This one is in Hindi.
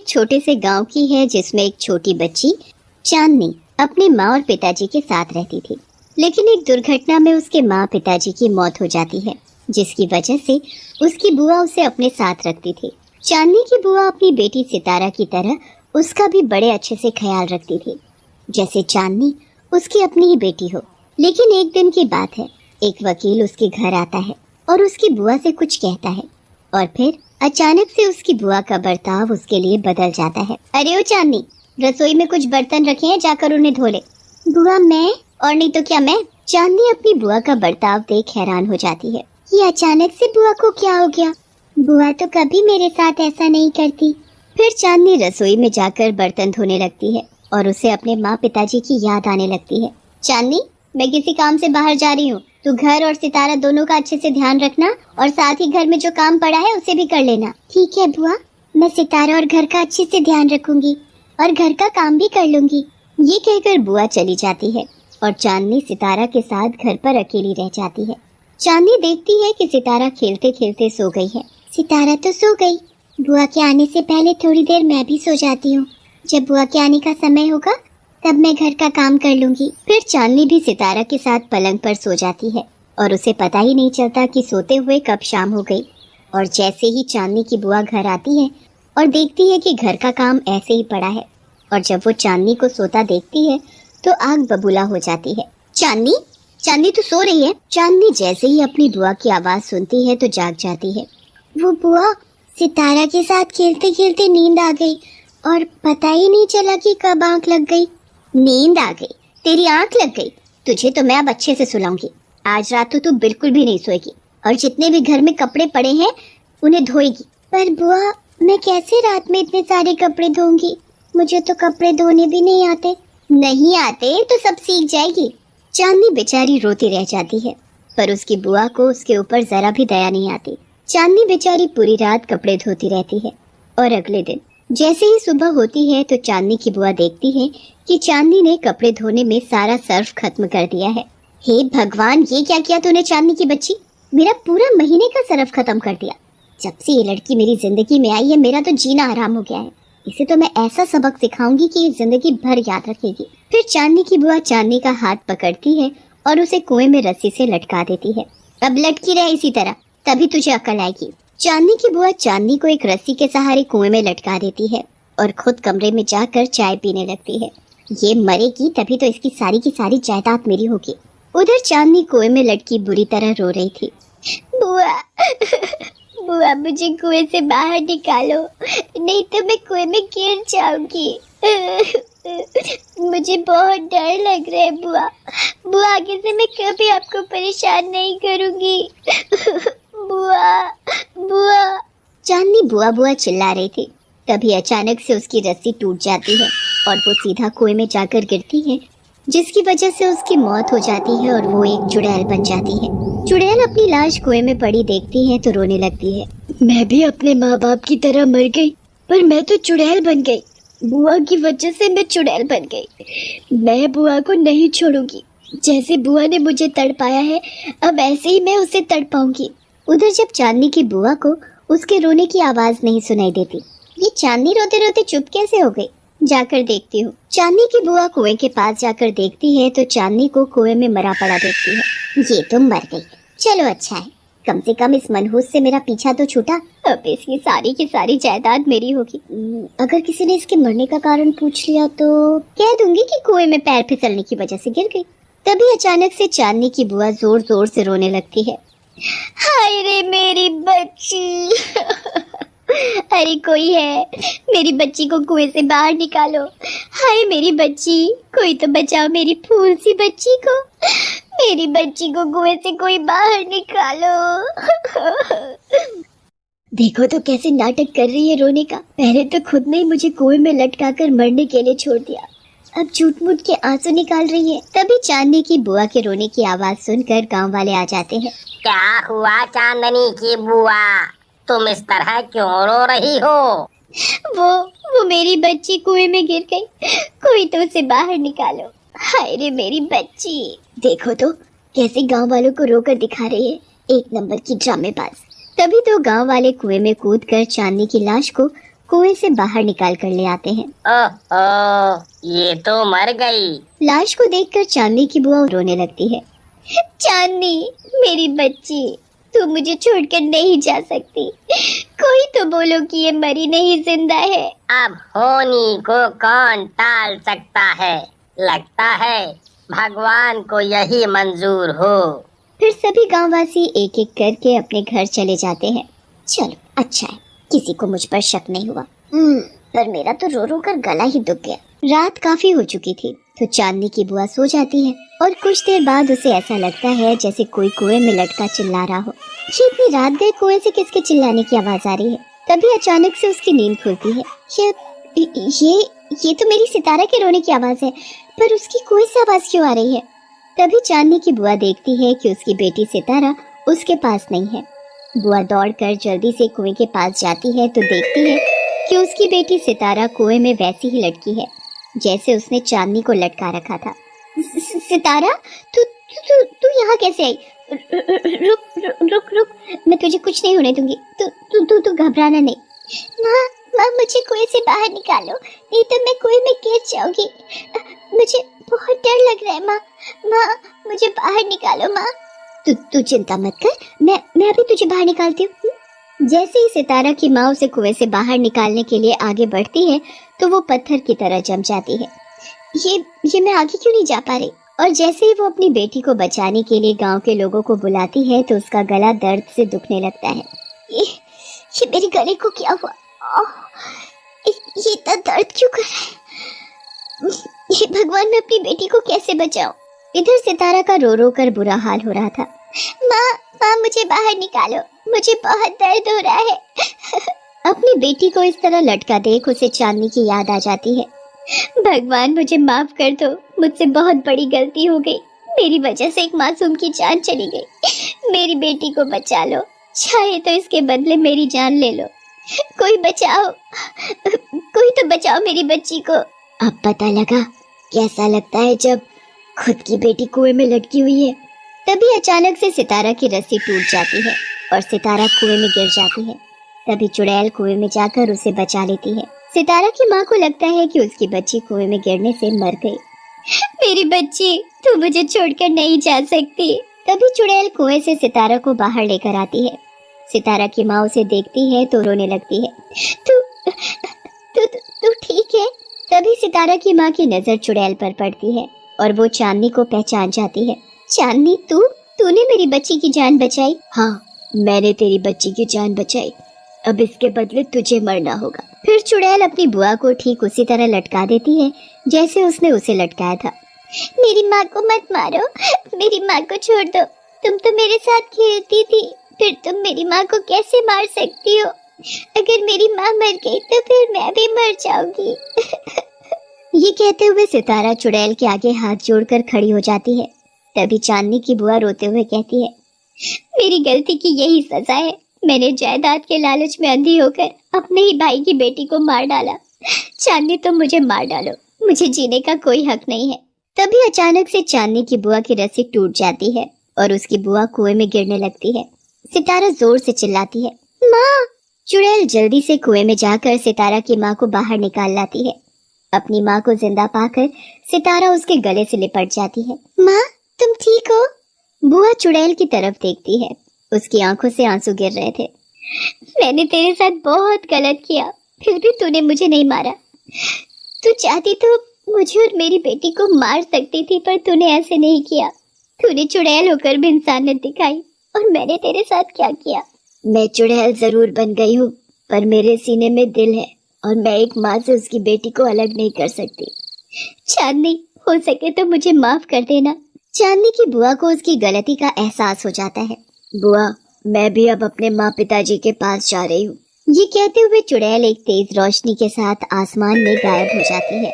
एक छोटे से गांव की है जिसमें एक छोटी बच्ची चांदनी अपने माँ और पिताजी के साथ रहती थी। लेकिन एक दुर्घटना में उसके माँ पिताजी की मौत हो जाती है, जिसकी वजह से उसकी बुआ उसे अपने साथ रखती थी। चांदनी की बुआ अपनी बेटी सितारा की तरह उसका भी बड़े अच्छे से ख्याल रखती थी, जैसे चांदनी उसकी अपनी ही बेटी हो। लेकिन एक दिन की बात है, एक वकील उसके घर आता है और उसकी बुआ से कुछ कहता है और फिर अचानक से उसकी बुआ का बर्ताव उसके लिए बदल जाता है। अरे ओ चांदनी, रसोई में कुछ बर्तन रखे हैं, जाकर उन्हें धो ले। बुआ मैं? और नहीं तो क्या मैं? चांदनी अपनी बुआ का बर्ताव देख हैरान हो जाती है। ये अचानक से बुआ को क्या हो गया? बुआ तो कभी मेरे साथ ऐसा नहीं करती। फिर चांदनी रसोई में जाकर बर्तन धोने लगती है और उसे अपने माँ पिताजी की याद आने लगती है। चांदनी, मैं किसी काम से बाहर जा रही हूँ, तू घर और सितारा दोनों का अच्छे से ध्यान रखना और साथ ही घर में जो काम पड़ा है उसे भी कर लेना। ठीक है बुआ, मैं सितारा और घर का अच्छे से ध्यान रखूंगी और घर का काम भी कर लूंगी। ये कहकर बुआ चली जाती है और चांदनी सितारा के साथ घर पर अकेली रह जाती है। चांदनी देखती है कि सितारा खेलते खेलते सो गई है। सितारा तो सो गई, बुआ के आने से पहले थोड़ी देर मैं भी सो जाती हूँ। जब बुआ के आने का समय होगा तब मैं घर का काम कर लूंगी। फिर चांदनी भी सितारा के साथ पलंग पर सो जाती है और उसे पता ही नहीं चलता कि सोते हुए कब शाम हो गई। और जैसे ही चांदनी की बुआ घर आती है और देखती है कि घर का काम ऐसे ही पड़ा है, और जब वो चांदनी को सोता देखती है तो आग बबूला हो जाती है। चांदनी, चांदनी तू सो रही है? चांदनी जैसे ही अपनी बुआ की आवाज सुनती है तो जाग जाती है। वो बुआ, सितारा के साथ खेलते खेलते नींद आ गई और पता ही नहीं चला कि कब आंख लग गई। नींद आ गई? तेरी आंख लग गई? तुझे तो मैं अब अच्छे से सुलाऊंगी। आज रात तो तू बिल्कुल भी नहीं सोएगी और जितने भी घर में कपड़े पड़े हैं उन्हें धोएगी। पर बुआ, मैं कैसे रात में इतने सारे कपड़े धोऊंगी? मुझे तो कपड़े धोने भी नहीं आते। नहीं आते तो सब सीख जाएगी। चांदनी बेचारी रोती रह जाती है, पर उसकी बुआ को उसके ऊपर जरा भी दया नहीं आती। चांदनी बेचारी पूरी रात कपड़े धोती रहती है और अगले दिन जैसे ही सुबह होती है तो चांदनी की बुआ देखती है कि चांदनी ने कपड़े धोने में सारा सर्फ खत्म कर दिया है। हे भगवान, ये क्या किया तूने चांदनी की बच्ची? मेरा पूरा महीने का सर्फ खत्म कर दिया। जब से ये लड़की मेरी जिंदगी में आई है मेरा तो जीना हराम हो गया है। इसे तो मैं ऐसा सबक सिखाऊंगी कि ये जिंदगी भर याद रखेगी। फिर चांदनी की बुआ चांदनी का हाथ पकड़ती है और उसे कुएं में रस्सी से लटका देती है। अब लटकी रहे इसी तरह, तभी तुझे अकल आएगी। चांदनी की बुआ चांदनी को एक रस्सी के सहारे कुएं में लटका देती है और खुद कमरे में जाकर चाय पीने लगती है। ये मरेगी तभी तो इसकी सारी की सारी जायदाद मेरी होगी। उधर चांदनी कुएं में लटकी बुरी तरह रो रही थी। बुआ, बुआ मुझे कुएं से बाहर निकालो, नहीं तो मैं कुएं में गिर जाऊंगी। मुझे बहुत डर लग रहा है बुआ। बुआ, आगे से मैं कभी आपको परेशान नहीं करूंगी। बुआ, बुआ। चांदनी बुआ बुआ चिल्ला रही थी, तभी अचानक से उसकी रस्सी टूट जाती है और वो सीधा कुएं में जाकर गिरती है, जिसकी वजह से उसकी मौत हो जाती है और वो एक चुड़ैल बन जाती है। चुड़ैल अपनी लाश कुएं में पड़ी देखती है तो रोने लगती है। मैं भी अपने माँ बाप की तरह मर गई, पर मैं तो चुड़ैल बन गई। बुआ की वजह से मैं चुड़ैल बन गई। मैं बुआ को नहीं छोड़ूंगी। जैसे बुआ ने मुझे तड़पाया है अब ऐसे ही मैं उसे तड़पाऊंगी। उधर जब चांदनी की बुआ को उसके रोने की आवाज नहीं सुनाई देती, ये चांदनी रोते रोते चुप कैसे हो गई? जाकर देखती हूँ। चांदनी की बुआ कुएं के पास जाकर देखती है तो चांदनी को कुएं में मरा पड़ा देखती है। ये तो मर गई, चलो अच्छा है, कम से कम इस मनहूस से मेरा पीछा तो छूटा। अब इसकी सारी की सारी जायदाद मेरी होगी। अगर किसी ने इसके मरने का कारण पूछ लिया तो कह दूंगी कि कुएं में पैर फिसलने की वजह से गिर गई। तभी अचानक से चांदनी की बुआ जोर जोर से रोने लगती है। हाय रे मेरी बच्ची। अरे कोई है, मेरी बच्ची को कुएं से बाहर निकालो। हाय मेरी बच्ची, कोई तो बचाओ मेरी फूल सी बच्ची को। मेरी बच्ची को कुएं से कोई बाहर निकालो। देखो तो कैसे नाटक कर रही है रोने का। पहले तो खुद ने मुझे कुएं में लटका कर मरने के लिए छोड़ दिया, अब झूठ मूठ के आंसू निकाल रही है। तभी चांदनी की बुआ के रोने की आवाज सुनकर गांव वाले आ जाते हैं। क्या हुआ चांदनी की बुआ, तुम इस तरह क्यों रो रही हो? वो मेरी बच्ची कुएं में गिर गई, कोई तो उसे बाहर निकालो। हाय रे मेरी बच्ची। देखो तो कैसे गांव वालों को रोकर दिखा रही है, एक नंबर की ड्रामेबाज। तभी तो गांव वाले कुएं में कूदकर चांदनी की लाश को कुएं से बाहर निकाल कर ले आते हैं। ओहो, ये तो मर गई। लाश को देखकर चांदनी की बुआ रोने लगती है। चांदनी, मेरी बच्ची, तू मुझे छोड़कर नहीं जा सकती। कोई तो बोलो कि ये मरी नहीं जिंदा है। अब होनी को कौन टाल सकता है? लगता है भगवान को यही मंजूर हो। फिर सभी गांववासी एक एक करके अपने घर चले जाते हैं। चलो अच्छा है, किसी को मुझ पर शक नहीं हुआ। पर मेरा तो रो रो कर गला ही दुख गया। रात काफी हो चुकी थी तो चांदनी की बुआ सो जाती है और कुछ देर बाद उसे ऐसा लगता है जैसे कोई कुएं में लटका चिल्ला रहा हो। ये इतनी रात गए कुएं से किसके चिल्लाने की आवाज आ रही है? तभी अचानक से उसकी नींद खुलती है। ये तो मेरी सितारा के रोने की आवाज है, पर उसकी कुएं से आवाज क्यों आ रही है? तभी चांदनी की बुआ देखती है कि उसकी बेटी सितारा उसके पास नहीं है। बुआ दौड़कर जल्दी से कुएं के पास जाती है तो देखती है कि उसकी बेटी सितारा कुएं में वैसी ही लटकी है जैसे उसने चांदनी को लटका रखा था। सितारा, तू तू तू यहाँ कैसे आई? रुक, मैं तुझे कुछ नहीं होने दूंगी। तू घबराना नहीं। माँ, मुझे कुएं से बाहर निकालो, नहीं तो मैं कुएं में गिर जाऊंगी। मुझे बहुत डर लग रहा है माँ, मुझे बाहर निकालो माँ। तू चिंता मत कर, मैं अभी तुझे बाहर निकालती हूँ। जैसे ही सितारा की माँ उसे कुएं से बाहर निकालने के लिए आगे बढ़ती है तो वो पत्थर की तरह जम जाती है। ये मैं आगे क्यों नहीं जा पा रही? और जैसे ही वो अपनी बेटी को बचाने के लिए गांव के लोगों को बुलाती है तो उसका गला दर्द से दुखने लगता है। ये मेरे गले को क्या हुआ? ये इतना दर्द क्यों कर रहा है? ये भगवान, मैं अपनी बेटी को कैसे बचाऊं? इधर सितारा का रो रो कर बुरा हाल हो रहा था। माँ, मुझे बाहर निकालो, मुझे बहुत दर्द हो रहा है। अपनी बेटी को इस तरह लटका देख उसे चांदनी की याद आ जाती है। भगवान, मुझे माफ कर दो, मुझसे बहुत बड़ी गलती हो गई। मेरी वजह से एक मासूम की जान चली गई। मेरी बेटी को बचा लो, चाहे तो इसके बदले मेरी जान ले लो। कोई तो बचाओ मेरी बच्ची को। अब पता लगा कैसा लगता है जब खुद की बेटी कुएं में लटकी हुई है। तभी अचानक से सितारा की रस्सी टूट जाती है और सितारा कुएं में गिर जाती है। तभी चुड़ैल कुएं में जाकर उसे बचा लेती है। सितारा की माँ को लगता है कि उसकी बच्ची कुएं में गिरने से मर गई। मेरी बच्ची, तू मुझे छोड़कर नहीं जा सकती। तभी चुड़ैल कुएं से सितारा को बाहर लेकर आती है। सितारा की माँ उसे देखती है तो रोने लगती है। तू ठीक है? तभी सितारा की माँ की नजर चुड़ैल पर पड़ती है और वो चांदनी को पहचान जाती है। चांदनी, तूने मेरी बच्ची की जान बचाई? हाँ, मैंने तेरी बच्ची की जान बचाई। अब इसके बदले तुझे मरना होगा। फिर चुड़ैल अपनी बुआ को ठीक उसी तरह लटका देती है जैसे उसने उसे लटकाया था। मेरी माँ को मत मारो, मेरी माँ को छोड़ दो। तुम तो मेरे साथ खेलती थी, फिर तुम मेरी माँ को कैसे मार सकती हो? अगर मेरी माँ मर गई तो फिर मैं भी मर जाऊंगी। ये कहते हुए सितारा चुड़ैल के आगे हाथ जोड़कर खड़ी हो जाती है। तभी चांदनी की बुआ रोते हुए कहती है, मेरी गलती की यही सजा है। मैंने जायदाद के लालच में अंधी होकर अपने ही भाई की बेटी को मार डाला। चांदनी, तुम मुझे मार डालो, मुझे जीने का कोई हक नहीं है। तभी अचानक से चांदनी की बुआ की रस्सी टूट जाती है और उसकी बुआ कुएं में गिरने लगती है। सितारा जोर से चिल्लाती है, माँ! चुड़ैल जल्दी से कुएं में जाकर सितारा की माँ को बाहर निकाल लाती है। अपनी माँ को जिंदा पाकर सितारा उसके गले से लिपट जाती है। माँ, तुम ठीक हो? बुआ चुड़ैल की तरफ देखती है। उसकी आंखों से आंसू गिर रहे थे। मैंने तेरे साथ बहुत गलत किया, फिर भी तूने मुझे नहीं मारा। तू चाहती तो मुझे और मेरी बेटी को मार सकती थी, पर तूने ऐसे नहीं किया। तूने चुड़ैल होकर भी इंसानियत दिखाई, और मैंने तेरे साथ क्या किया? मैं चुड़ैल जरूर बन गई हूँ, पर मेरे सीने में दिल है और मैं एक माँ से उसकी बेटी को अलग नहीं कर सकती। चांदनी, हो सके तो मुझे माफ कर देना। चांदनी की बुआ को उसकी गलती का एहसास हो जाता है। बुआ, मैं भी अब अपने माँ पिताजी के पास जा रही हूँ। ये कहते हुए चुड़ैल एक तेज रोशनी के साथ आसमान में गायब हो जाती है।